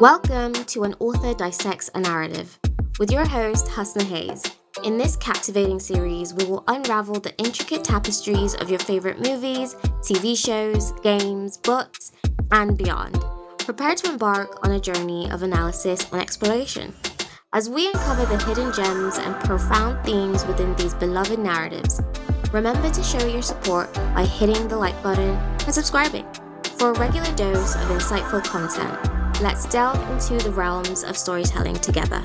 Welcome to An Author Dissects a Narrative with your host, Husna Haze. In this captivating series, we will unravel the intricate tapestries of your favorite movies, TV shows, games, books, and beyond. Prepare to embark on a journey of analysis and exploration as we uncover the hidden gems and profound themes within these beloved narratives. Remember to show your support by hitting the like button and subscribing for a regular dose of insightful content. Let's delve into the realms of storytelling together.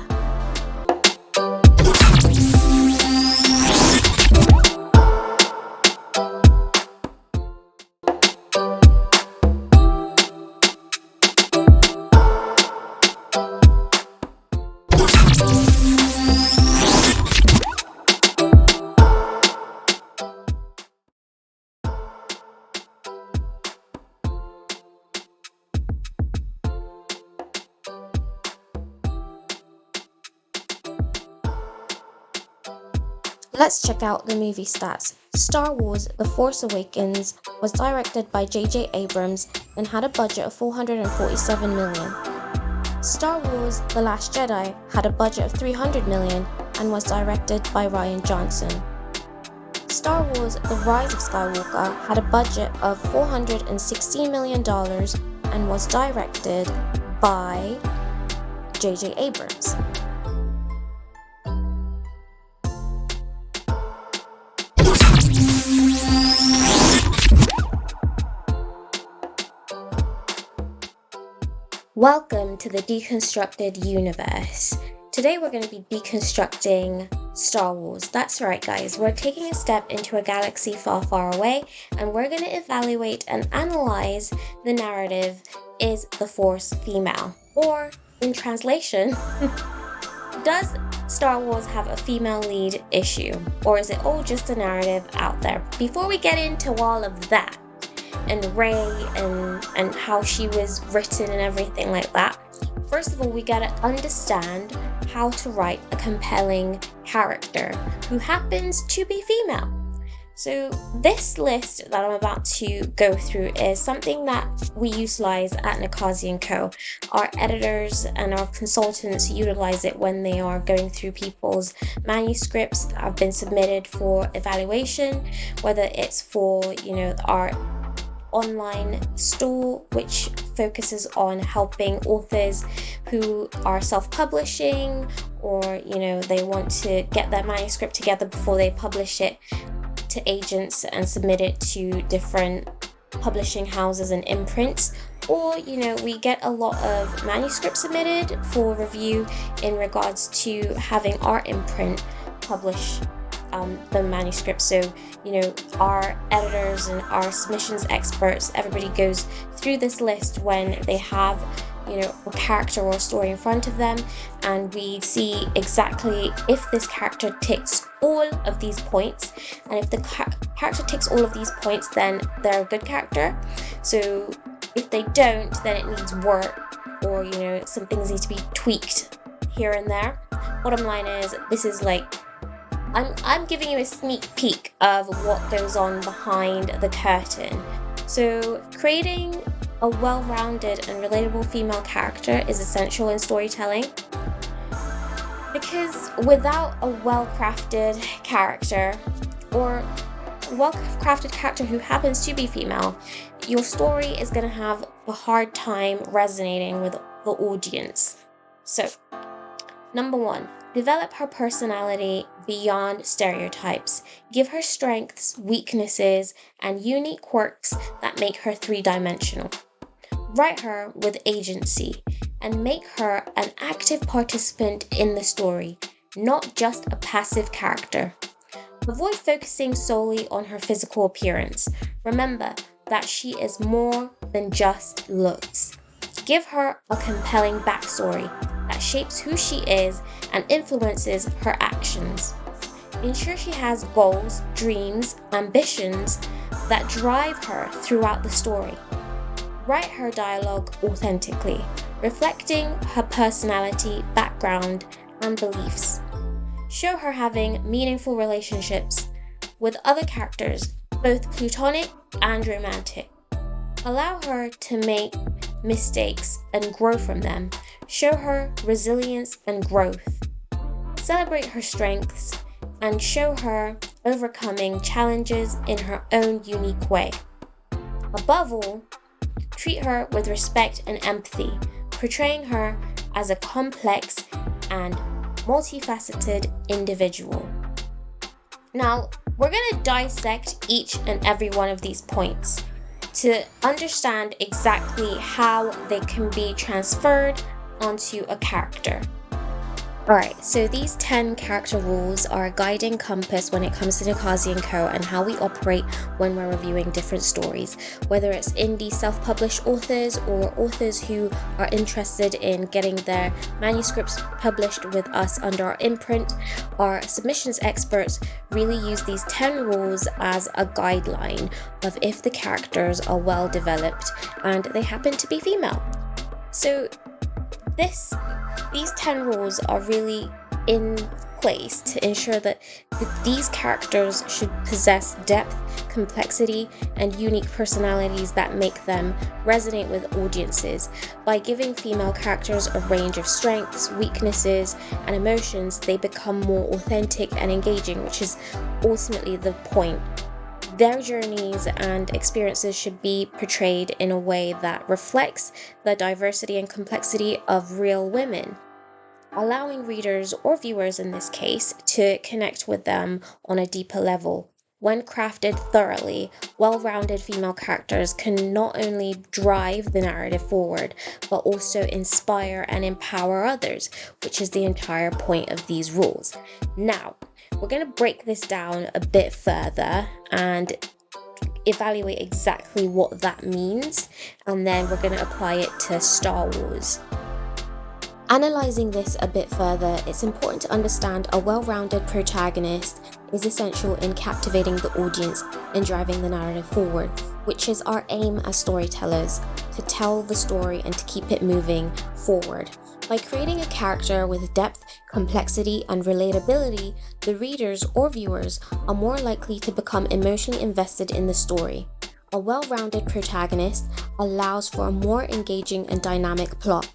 Let's check out the movie stats. Star Wars The Force Awakens was directed by J.J. Abrams and had a budget of $447 million. Star Wars The Last Jedi had a budget of $300 million and was directed by Rian Johnson. Star Wars The Rise of Skywalker had a budget of $416 million and was directed by J.J. Abrams. Welcome to the Deconstructed Universe. Today we're going to be deconstructing Star Wars. That's right, guys. We're taking a step into a galaxy far, far away, and we're going to evaluate and analyze the narrative, is the Force female? Or, in translation, does Star Wars have a female lead issue? Or is it all just a narrative out there? Before we get into all of that, and Rey and how she was written and everything like that, first of all, we gotta understand how to write a compelling character who happens to be female. So this list that I'm about to go through is something that we utilize at Nakazi & Co. Our editors and our consultants utilize it when they are going through people's manuscripts that have been submitted for evaluation, whether it's for, our online store, which focuses on helping authors who are self-publishing, or they want to get their manuscript together before they publish it to agents and submit it to different publishing houses and imprints. Or we get a lot of manuscripts submitted for review in regards to having our imprint publish the manuscript. So our editors and our submissions experts, everybody goes through this list when they have a character or a story in front of them, and we see exactly if this character ticks all of these points, and if the character ticks all of these points, then they're a good character. So if they don't, then it needs work, or some things need to be tweaked here and there. Bottom line is, this is like I'm giving you a sneak peek of what goes on behind the curtain. So creating a well-rounded and relatable female character is essential in storytelling, because without a well-crafted character, or a well-crafted character who happens to be female, your story is going to have a hard time resonating with the audience. So, number one, develop her personality beyond stereotypes. Give her strengths, weaknesses, and unique quirks that make her three-dimensional. Write her with agency and make her an active participant in the story, not just a passive character. Avoid focusing solely on her physical appearance. Remember that she is more than just looks. Give her a compelling backstory that shapes who she is and influences her actions. Ensure she has goals, dreams, ambitions that drive her throughout the story. Write her dialogue authentically, reflecting her personality, background, and beliefs. Show her having meaningful relationships with other characters, both platonic and romantic. Allow her to make mistakes and grow from them. Show her resilience and growth. Celebrate her strengths and show her overcoming challenges in her own unique way. Above all, treat her with respect and empathy, portraying her as a complex and multifaceted individual. Now, we're going to dissect each and every one of these points to understand exactly how they can be transferred onto a character. Alright, so these 10 character rules are a guiding compass when it comes to Nikazi & Co. and how we operate when we're reviewing different stories, whether it's indie self-published authors or authors who are interested in getting their manuscripts published with us under our imprint. Our submissions experts really use these 10 rules as a guideline of if the characters are well developed and they happen to be female. So these 10 rules are really in place to ensure that these characters should possess depth, complexity, and unique personalities that make them resonate with audiences. By giving female characters a range of strengths, weaknesses, and emotions, they become more authentic and engaging, which is ultimately the point. Their journeys and experiences should be portrayed in a way that reflects the diversity and complexity of real women, allowing readers, or viewers in this case, to connect with them on a deeper level. When crafted thoroughly, well-rounded female characters can not only drive the narrative forward, but also inspire and empower others, which is the entire point of these rules. Now, we're going to break this down a bit further and evaluate exactly what that means, and then we're going to apply it to Star Wars. Analysing this a bit further, it's important to understand a well-rounded protagonist is essential in captivating the audience and driving the narrative forward, which is our aim as storytellers, to tell the story and to keep it moving forward. By creating a character with depth, complexity, and relatability, the readers or viewers are more likely to become emotionally invested in the story. A well-rounded protagonist allows for a more engaging and dynamic plot,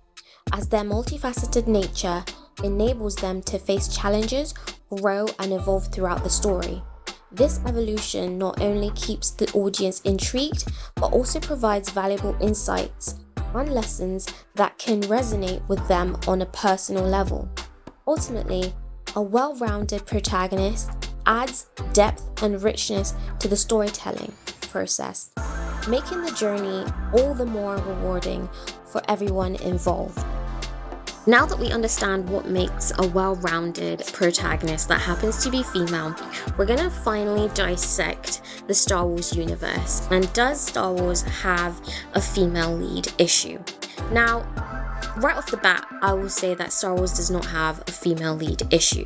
as their multifaceted nature enables them to face challenges, grow, and evolve throughout the story. This evolution not only keeps the audience intrigued, but also provides valuable insights and lessons that can resonate with them on a personal level. Ultimately, a well-rounded protagonist adds depth and richness to the storytelling process, making the journey all the more rewarding for everyone involved. Now that we understand what makes a well-rounded protagonist that happens to be female, we're going to finally dissect the Star Wars universe. And does Star Wars have a female lead issue? Now, right off the bat, I will say that Star Wars does not have a female lead issue.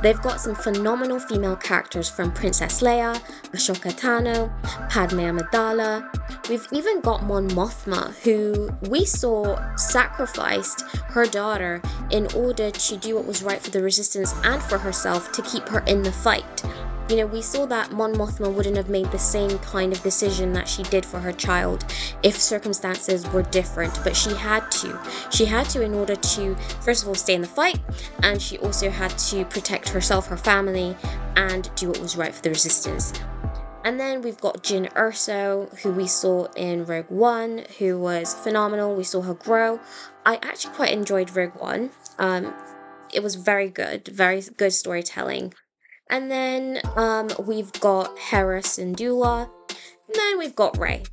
They've got some phenomenal female characters, from Princess Leia, Ashoka Tano, Padme Amidala. We've even got Mon Mothma, who we saw sacrificed her daughter in order to do what was right for the Resistance and for herself, to keep her in the fight. You know, we saw that Mon Mothma wouldn't have made the same kind of decision that she did for her child if circumstances were different, but she had to. She had to in order to, first of all, stay in the fight, and she also had to protect herself, her family, and do what was right for the Resistance. And then we've got Jyn Erso, who we saw in Rogue One, who was phenomenal. We saw her grow. I actually quite enjoyed Rogue One. It was very good storytelling. And then we've got Hera Syndulla. And then we've got Rey.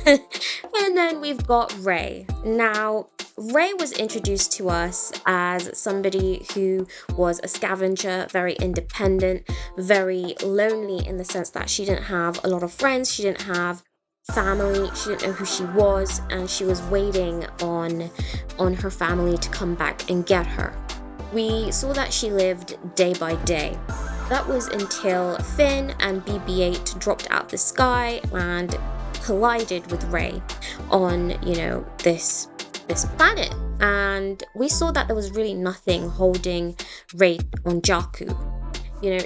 And then we've got Rey. Now, Rey was introduced to us as somebody who was a scavenger, very independent, very lonely in the sense that she didn't have a lot of friends, she didn't have family, she didn't know who she was, and she was waiting on her family to come back and get her. We saw that she lived day by day. That was until Finn and BB-8 dropped out the sky and collided with Rey on, this planet. And we saw that there was really nothing holding Rey on Jakku.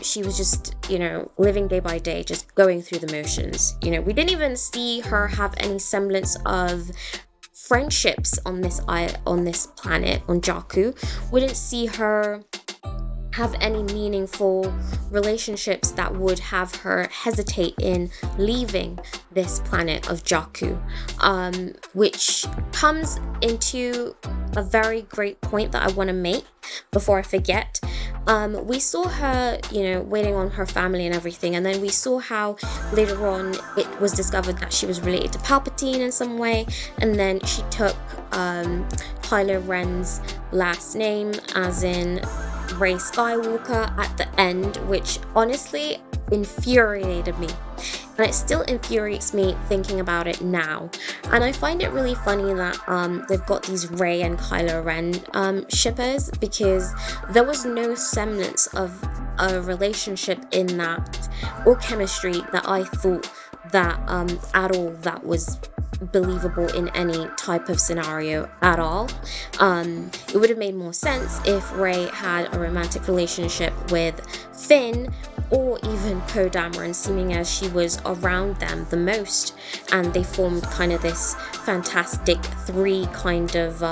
She was just, living day by day, just going through the motions. We didn't even see her have any semblance of friendships on this planet, on Jakku. We didn't see her have any meaningful relationships that would have her hesitate in leaving this planet of Jakku, which comes into a very great point that I want to make before I forget. We saw her, waiting on her family and everything, and then we saw how later on it was discovered that she was related to Palpatine in some way, and then she took Kylo Ren's last name, as in Rey Skywalker, at the end, which honestly infuriated me, and it still infuriates me thinking about it now. And I find it really funny that they've got these Rey and Kylo Ren shippers, because there was no semblance of a relationship in that, or chemistry, that I thought that at all that was believable in any type of scenario at all. It would have made more sense if Rey had a romantic relationship with Finn, or even Poe Dameron, seeming as she was around them the most, and they formed kind of this fantastic three kind of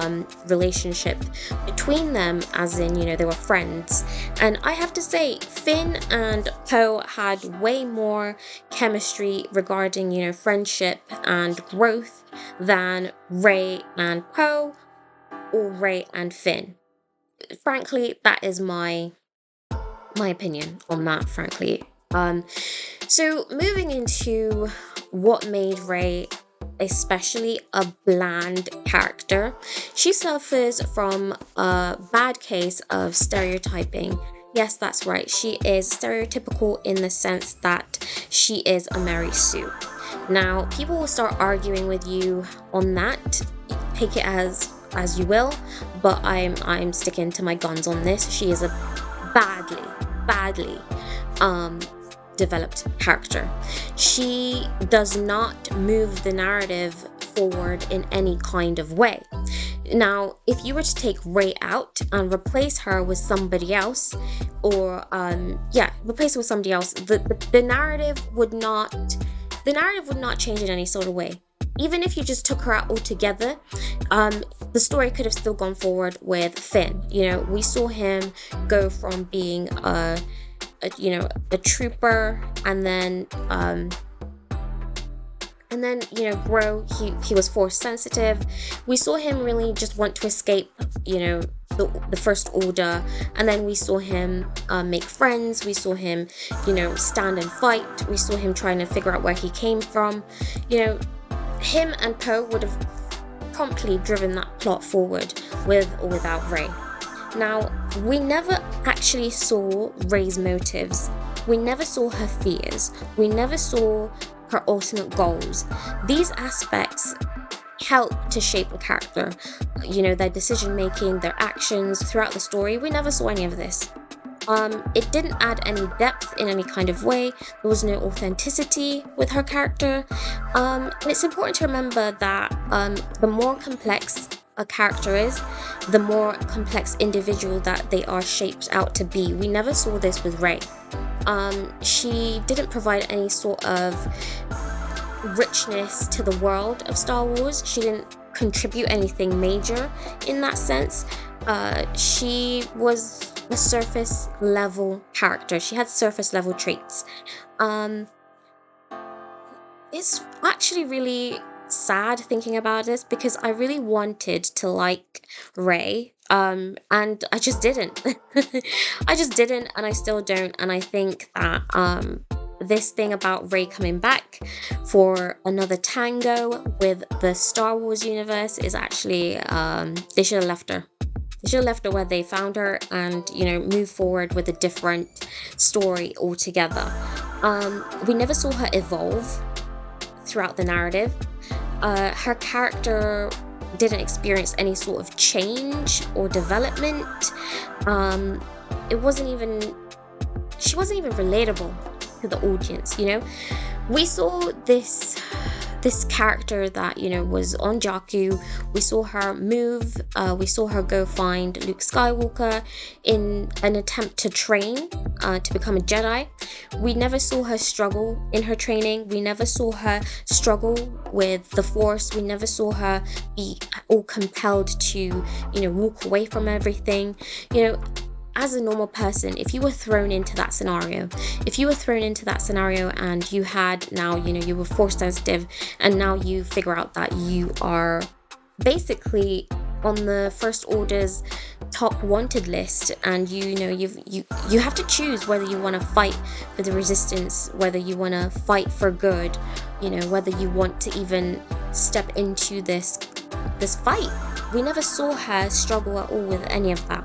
relationship between them, as in, they were friends. And I have to say, Finn and Poe had way more chemistry regarding, friendship and growth than Rey and Poe, or Rey and Finn. Frankly, that is my opinion on that, frankly. So moving into what made Rey especially a bland character, she suffers from a bad case of stereotyping. Yes, that's right, she is stereotypical in the sense that she is a Mary Sue. Now, people will start arguing with you on that. Take it as you will, but I'm sticking to my guns on this. She is a badly developed character. She does not move the narrative forward in any kind of way. Now, if you were to take Rey out and replace her with somebody else, or replace her with somebody else, the narrative would not change in any sort of way. Even if you just took her out altogether, the story could have still gone forward with Finn. We saw him go from being a trooper, and then grow. He was force sensitive. We saw him really just want to escape, the First Order, and then we saw him make friends. We saw him, stand and fight. We saw him trying to figure out where he came from. Him and Poe would have promptly driven that plot forward, with or without Rey. Now, we never actually saw Rey's motives. We never saw her fears. We never saw her ultimate goals. These aspects help to shape the character. Their decision making, their actions throughout the story. We never saw any of this. It didn't add any depth in any kind of way. There was no authenticity with her character. And it's important to remember that the more complex a character is, the more complex individual that they are shaped out to be. We never saw this with Rey. She didn't provide any sort of richness to the world of Star Wars. She didn't contribute anything major in that sense. She was a surface level character. She had surface level traits. It's actually really sad thinking about this, because I really wanted to like Rey, and I just didn't. I just didn't, and I still don't. And I think that this thing about Rey coming back for another tango with the Star Wars universe is actually, they should have left her. They should have left her where they found her, and move forward with a different story altogether. We never saw her evolve throughout the narrative. Her character didn't experience any sort of change or development. She wasn't even relatable to the audience. We saw this this character that, you know, was on Jakku. We saw her move, we saw her go find Luke Skywalker in an attempt to train to become a Jedi. We never saw her struggle in her training. We never saw her struggle with the Force. We never saw her be all compelled to, you know, walk away from everything. You know, as a normal person, if you were thrown into that scenario, and you had now, you know, you were Force sensitive, and now you figure out that you are basically on the First Order's top wanted list, and you know you have to choose whether you want to fight for the Resistance, whether you want to fight for good, you know, whether you want to even step into this fight. We never saw her struggle at all with any of that.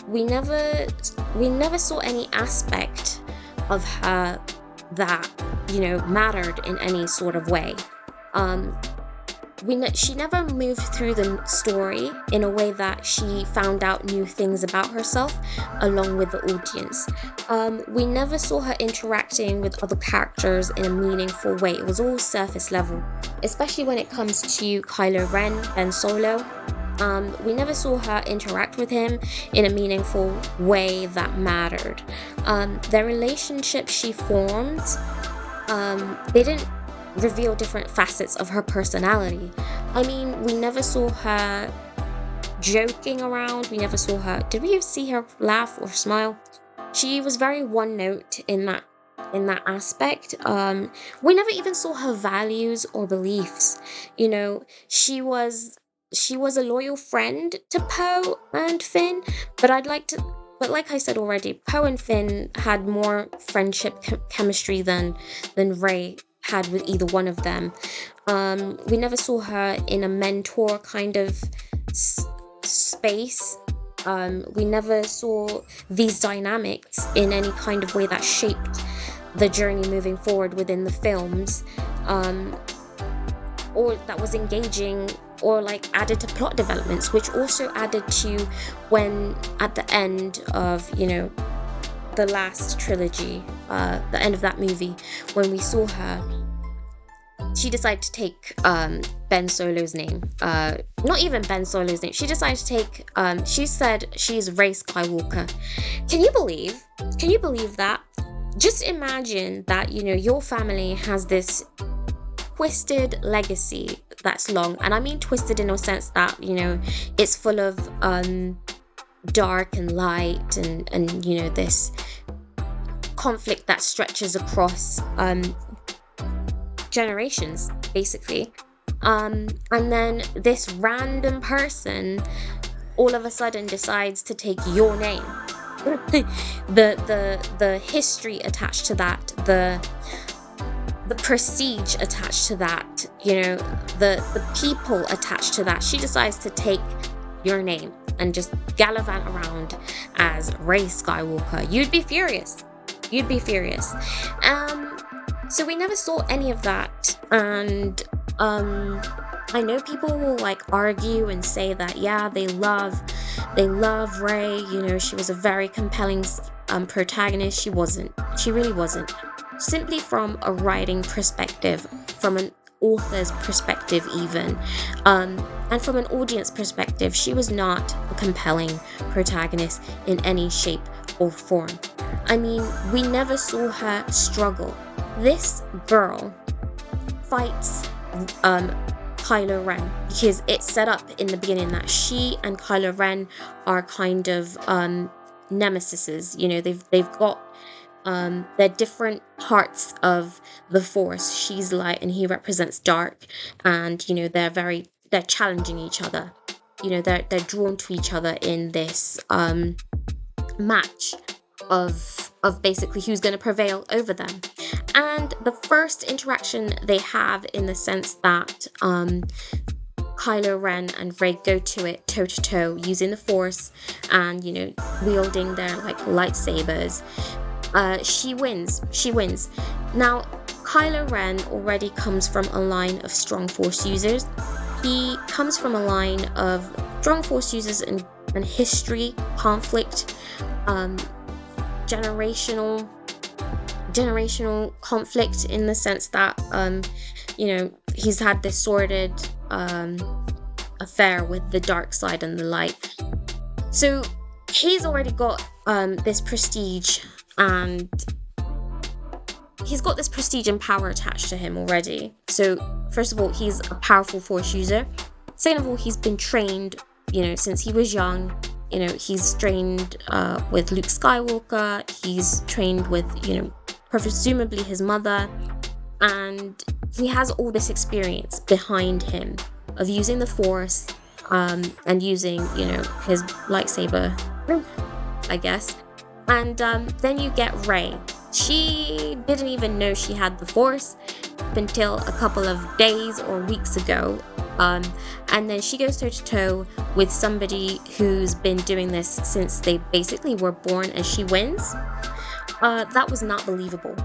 We never saw any aspect of her that, you know, mattered in any sort of way. She never moved through the story in a way that she found out new things about herself along with the audience. We never saw her interacting with other characters in a meaningful way. It was all surface level, especially when it comes to Kylo Ren and Solo. We never saw her interact with him in a meaningful way that mattered. Their relationship she formed, they didn't reveal different facets of her personality. I mean, we never saw her joking around. We never saw her. Did we see her laugh or smile? She was very one note in that aspect. We never even saw her values or beliefs. You know, she was a loyal friend to Poe and Finn, but like I said already, Poe and Finn had more friendship chemistry than Rey had with either one of them. We never saw her in a mentor kind of space. We never saw these dynamics in any kind of way that shaped the journey moving forward within the films, or that was engaging or like added to plot developments, which also added to when at the end of, you know, the last trilogy, the end of that movie, when we saw her, she decided to take Ben Solo's name. Not even Ben Solo's name. She decided to take, she said she's Rey Skywalker. Can you believe that? Just imagine that, you know, your family has this twisted legacy that's long, and I mean twisted in a sense that, you know, it's full of dark and light and you know, this conflict that stretches across generations basically, and then this random person all of a sudden decides to take your name. the history attached to that, the prestige attached to that, you know, the people attached to that. She decides to take your name and just gallivant around as Rey Skywalker. You'd be furious. So we never saw any of that, and I know people will like argue and say that, yeah, they love Rey, you know, she was a very compelling protagonist. She really wasn't. Simply from a writing perspective, from an author's perspective even, and from an audience perspective, she was not a compelling protagonist in any shape or form. I mean, we never saw her struggle. This girl fights Kylo Ren because it's set up in the beginning that she and Kylo Ren are kind of nemesises. You know, they've got they're different parts of the Force. She's light and he represents dark, and you know, they're challenging each other. You know, they're drawn to each other in this match of basically who's going to prevail over them. And the first interaction they have, in the sense that Kylo Ren and Rey go to it toe to toe using the Force and, you know, wielding their like lightsabers. She wins. Now, Kylo Ren already comes from a line of strong Force users. He comes from a line of strong Force users and history, conflict, generational conflict, in the sense that, you know, he's had this sordid affair with the dark side and the light. So he's already got this prestige, and he's got this prestige and power attached to him already. So first of all, he's a powerful Force user. Second of all, he's been trained, since he was young. He's trained with Luke Skywalker. He's trained with, presumably his mother. And he has all this experience behind him of using the Force and using, his lightsaber, I guess. And then you get Rey. She didn't even know she had the Force until a couple of days or weeks ago. And then she goes toe to toe with somebody who's been doing this since they basically were born, and she wins. That was not believable.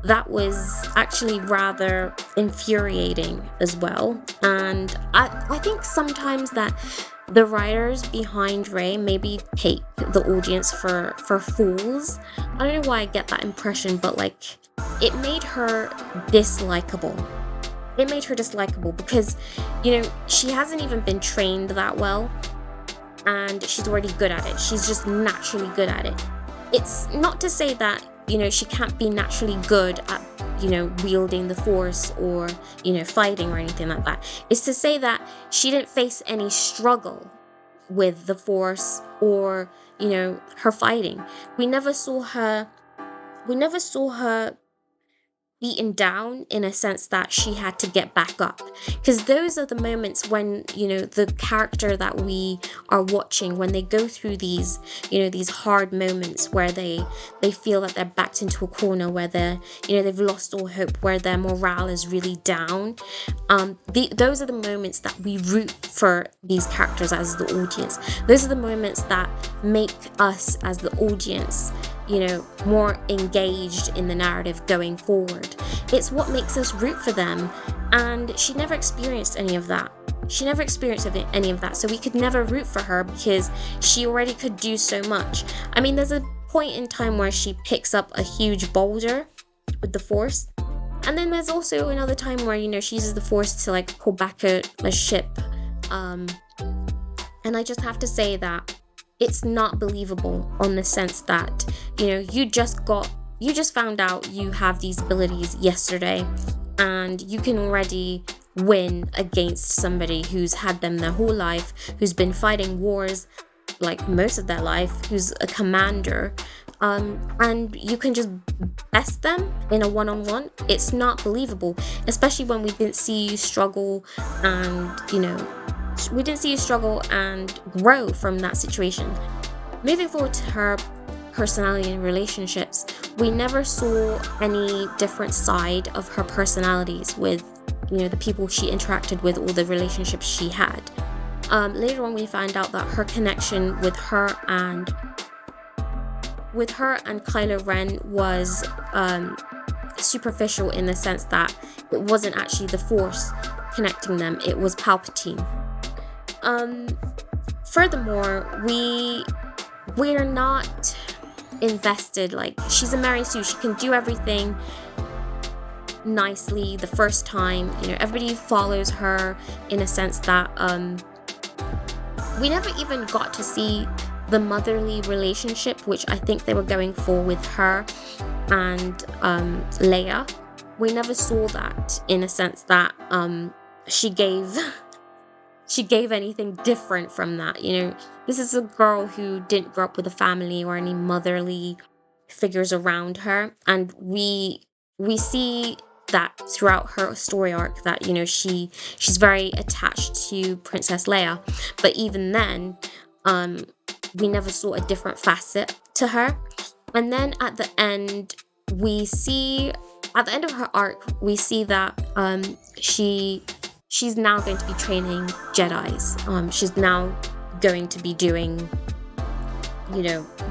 That was actually rather infuriating as well. And I think sometimes that the writers behind Rey maybe take the audience for fools. I don't know why I get that impression, but it made her dislikable. It made her dislikable because, she hasn't even been trained that well, and she's already good at it. She's just naturally good at it. It's not to say that, she can't be naturally good at, wielding the Force or, fighting or anything like that. It's to say that she didn't face any struggle with the Force or, her fighting. We never saw her beaten down in a sense that she had to get back up, because those are the moments when the character that we are watching, when they go through these these hard moments where they feel that they're backed into a corner, where they've lost all hope, where their morale is really down. Those are the moments that we root for these characters as the audience. Those are the moments that make us as the audience more engaged in the narrative going forward. It's what makes us root for them, and she never experienced any of that. So we could never root for her because she already could do so much. I mean, there's a point in time where she picks up a huge boulder with the Force, and then there's also another time where she uses the Force to pull back a ship, and I just have to say that it's not believable on the sense that, you just found out you have these abilities yesterday, and you can already win against somebody who's had them their whole life, who's been fighting wars most of their life, who's a commander, and you can just best them in a one-on-one. It's not believable, especially when we didn't see you struggle and, grow from that situation. Moving forward to her personality and relationships, we never saw any different side of her personalities with, the people she interacted with or the relationships she had. Later on, we find out that her connection with her and Kylo Ren was superficial, in the sense that it wasn't actually the Force connecting them, it was Palpatine. Furthermore, we're not invested. She's a Mary Sue, she can do everything nicely the first time. Everybody follows her, in a sense that we never even got to see the motherly relationship, which I think they were going for with her and Leia. We never saw that, in a sense that she gave anything different from that. This is a girl who didn't grow up with a family or any motherly figures around her, and we see that throughout her story arc, that she's very attached to Princess Leia. But even then, we never saw a different facet to her. And then at the end of her arc, we see that she's now going to be training Jedis. She's now going to be doing,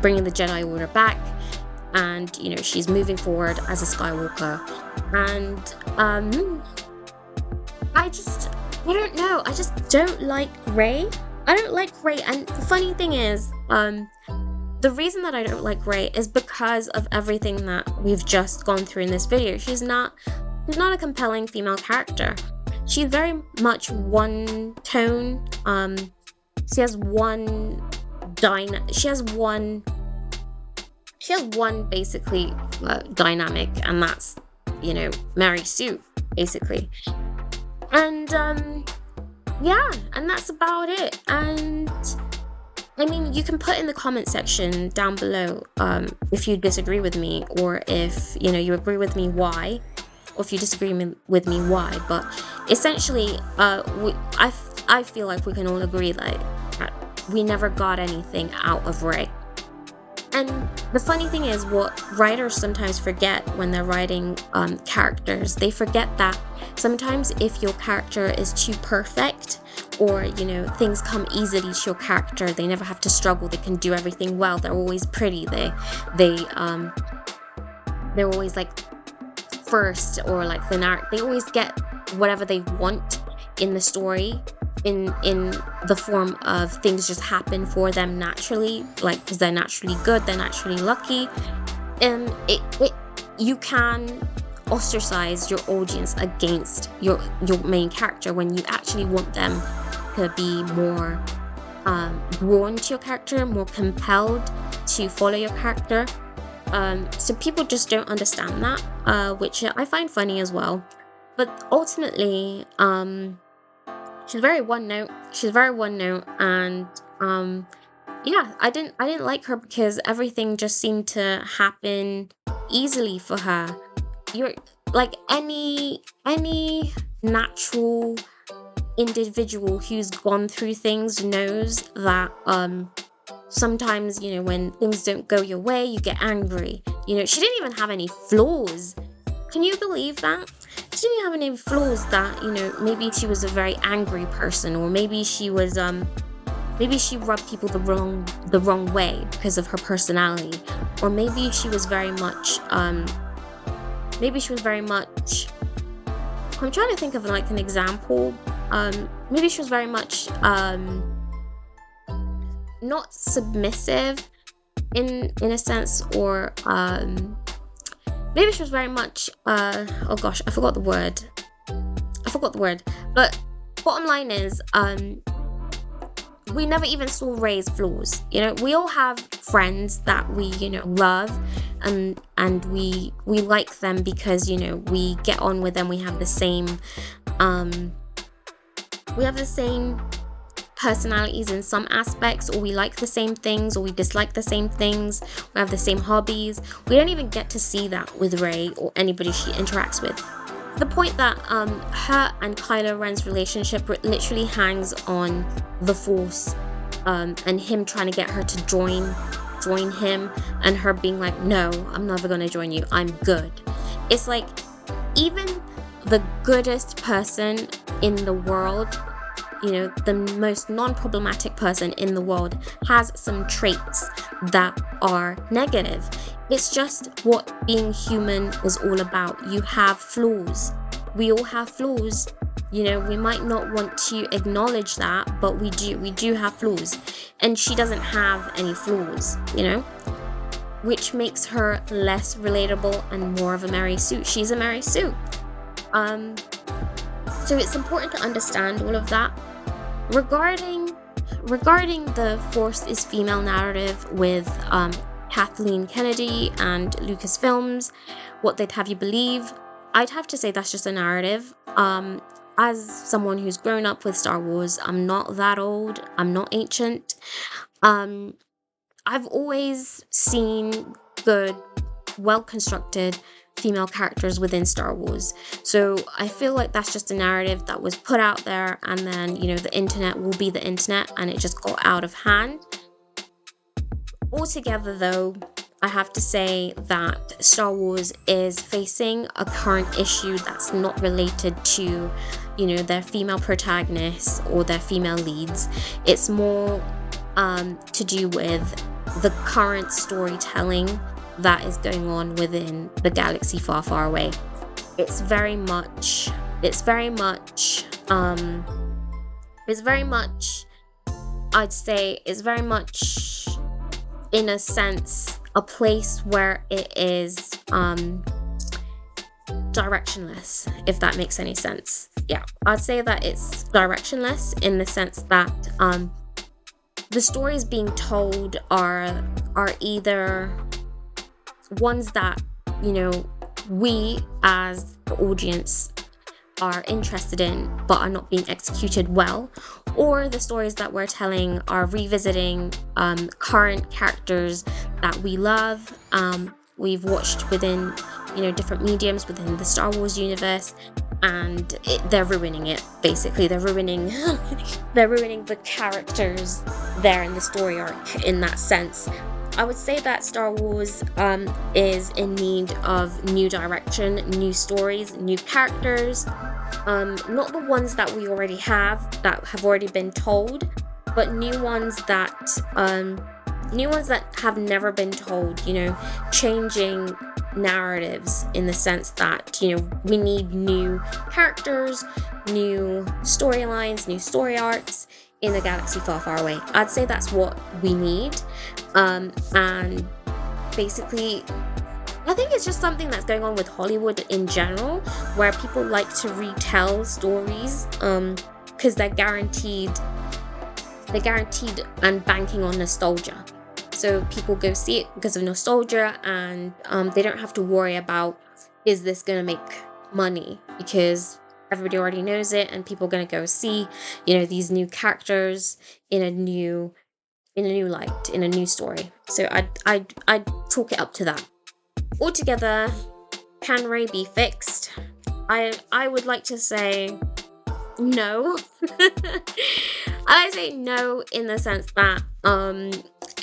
bringing the Jedi Order back, and, she's moving forward as a Skywalker. And I don't know. I just don't like Rey. And the funny thing is, the reason that I don't like Rey is because of everything that we've just gone through in this video. She's not she's not a compelling female character. She's very much one tone. She has one basically dynamic, and that's, you know, Mary Sue, basically. And yeah, and that's about it. And I mean, you can put in the comment section down below if you disagree with me, or if, you know, you agree with me, why, or if you disagree with me, why. But essentially, I feel like we can all agree that we never got anything out of Ray. And the funny thing is, what writers sometimes forget when they're writing characters, they forget that sometimes if your character is too perfect, or, you know, things come easily to your character, they never have to struggle, they can do everything well, they're always pretty, they're always like first, or like they always get whatever they want in the story, in the form of things just happen for them naturally, like because they're naturally good, they're naturally lucky. And you can ostracize your audience against your main character when you actually want them to be more drawn to your character, more compelled to follow your character. So people just don't understand that, which I find funny as well. But ultimately, she's very one note, and yeah, I didn't like her because everything just seemed to happen easily for her. You're like, any natural individual who's gone through things knows that sometimes, you know, when things don't go your way, you get angry. You know, she didn't even have any flaws. Can you believe that? She didn't have any flaws that, you know, maybe she was a very angry person, or maybe she was maybe she rubbed people the wrong way because of her personality, or maybe she was very much I'm trying to think of like an example. Maybe she was very much not submissive in a sense, or maybe she was very much oh gosh, I forgot the word. But bottom line is, we never even saw Ray's flaws. You know, we all have friends that we, you know, love, and we like them because, you know, we get on with them, we have the same personalities in some aspects, or we like the same things, or we dislike the same things, we have the same hobbies. We don't even get to see that with Ray or anybody she interacts with. The point that her and Kylo Ren's relationship literally hangs on the Force, and him trying to get her to join him, and her being like, no, I'm never gonna join you, I'm good. It's like, even the goodest person in the world, you know, the most non-problematic person in the world, has some traits that are negative. It's just what being human is all about. You have flaws. We all have flaws. You know, we might not want to acknowledge that, but we do have flaws. And she doesn't have any flaws, you know, which makes her less relatable and more of a Mary Sue. She's a Mary Sue. So it's important to understand all of that. Regarding the Force is Female narrative with Kathleen Kennedy and Lucasfilms, what they'd have you believe, I'd have to say that's just a narrative. As someone who's grown up with Star Wars, I'm not that old, I'm not ancient. I've always seen good, well-constructed female characters within Star Wars. So I feel like that's just a narrative that was put out there, and then, you know, the internet will be the internet, and it just got out of hand. Altogether though, I have to say that Star Wars is facing a current issue that's not related to, you know, their female protagonists or their female leads. It's more to do with the current storytelling that is going on within the galaxy far, far away. It's very much, I'd say it's very much, in a sense, a place where it is directionless, if that makes any sense. Yeah, I'd say that it's directionless in the sense that the stories being told are either ones that, you know, we as the audience are interested in but are not being executed well, or the stories that we're telling are revisiting current characters that we love, we've watched within, you know, different mediums within the Star Wars universe, and they're ruining it. Basically, they're ruining the characters there in the story arc in that sense. I would say that Star Wars is in need of new direction, new stories, new characters. Not the ones that we already have, that have already been told, but new ones that have never been told, you know, changing narratives in the sense that, you know, we need new characters, new storylines, new story arcs in a galaxy far, far away. I'd say that's what we need. And basically, I think it's just something that's going on with Hollywood in general, where people like to retell stories because they're guaranteed and banking on nostalgia. So people go see it because of nostalgia, and they don't have to worry about, is this gonna make money, because everybody already knows it, and people are gonna go see, you know, these new characters in a new light, in a new story. So I'd talk it up to that. Altogether, can Rey be fixed? I would like to say no. I say no in the sense that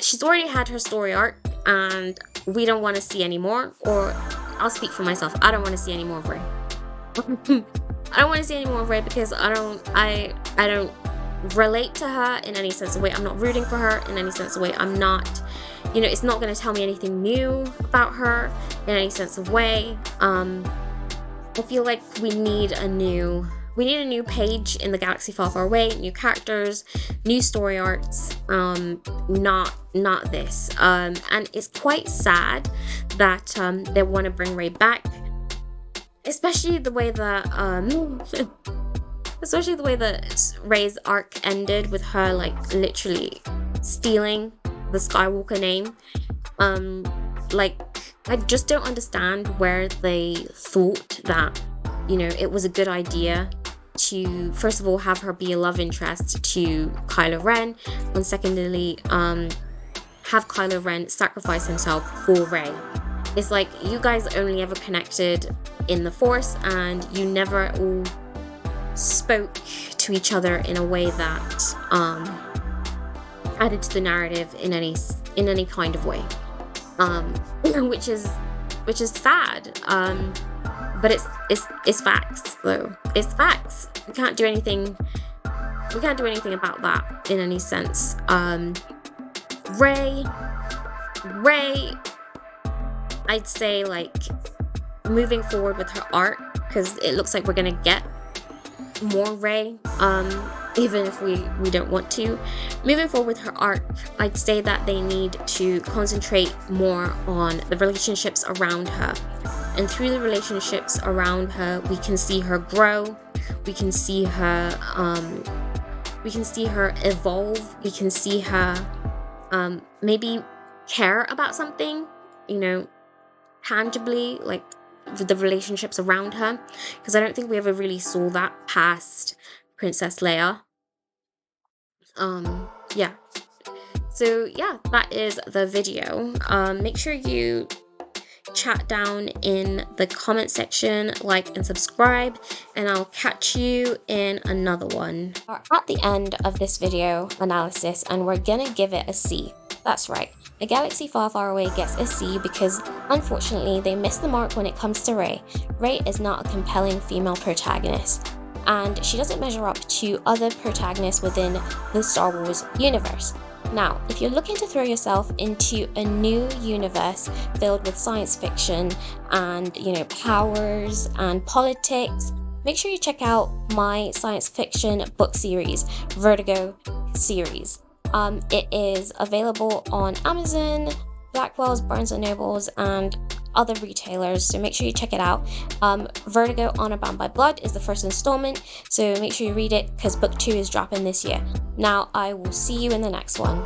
she's already had her story arc, and we don't want to see any more. Or I'll speak for myself. I don't want to see any more of Rey. I don't want to see any more of Rey because I don't relate to her in any sense of way. I'm not rooting for her in any sense of way. I'm not, you know, it's not going to tell me anything new about her in any sense of way. I feel like we need a new page in the galaxy far, far away, new characters, new story arcs, not this. And it's quite sad that they want to bring Rey back, especially the way that Rey's arc ended with her, like, literally stealing the Skywalker name. Like, I just don't understand where they thought that, you know, it was a good idea to, first of all, have her be a love interest to Kylo Ren, and secondly, have Kylo Ren sacrifice himself for Rey. It's like, you guys only ever connected in the Force, and you never all spoke to each other in a way that added to the narrative in any kind of way, which is sad. But it's facts, though. It's facts. We can't do anything about that in any sense. Rey, I'd say, like, moving forward with her arc, because it looks like we're gonna get more Rey, even if we don't want to. Moving forward with her arc, I'd say that they need to concentrate more on the relationships around her. And through the relationships around her, we can see her grow. We can see her evolve. We can see her maybe care about something, you know, tangibly, like the relationships around her, because I don't think we ever really saw that past Princess Leia. Yeah. So yeah, that is the video. Make sure you chat down in the comment section, like and subscribe, and I'll catch you in another one. We're at the end of this video analysis, and we're gonna give it a C. That's right. A Galaxy Far, Far Away gets a C because, unfortunately, they missed the mark when it comes to Rey. Rey is not a compelling female protagonist, and she doesn't measure up to other protagonists within the Star Wars universe. Now, if you're looking to throw yourself into a new universe filled with science fiction and, you know, powers and politics, make sure you check out my science fiction book series, Vertigo series. It is available on Amazon, Blackwell's, Barnes & Nobles, and other retailers, so make sure you check it out. Vertigo Honor Bound by Blood is the first installment, so make sure you read it because book 2 is dropping this year. Now I will see you in the next one.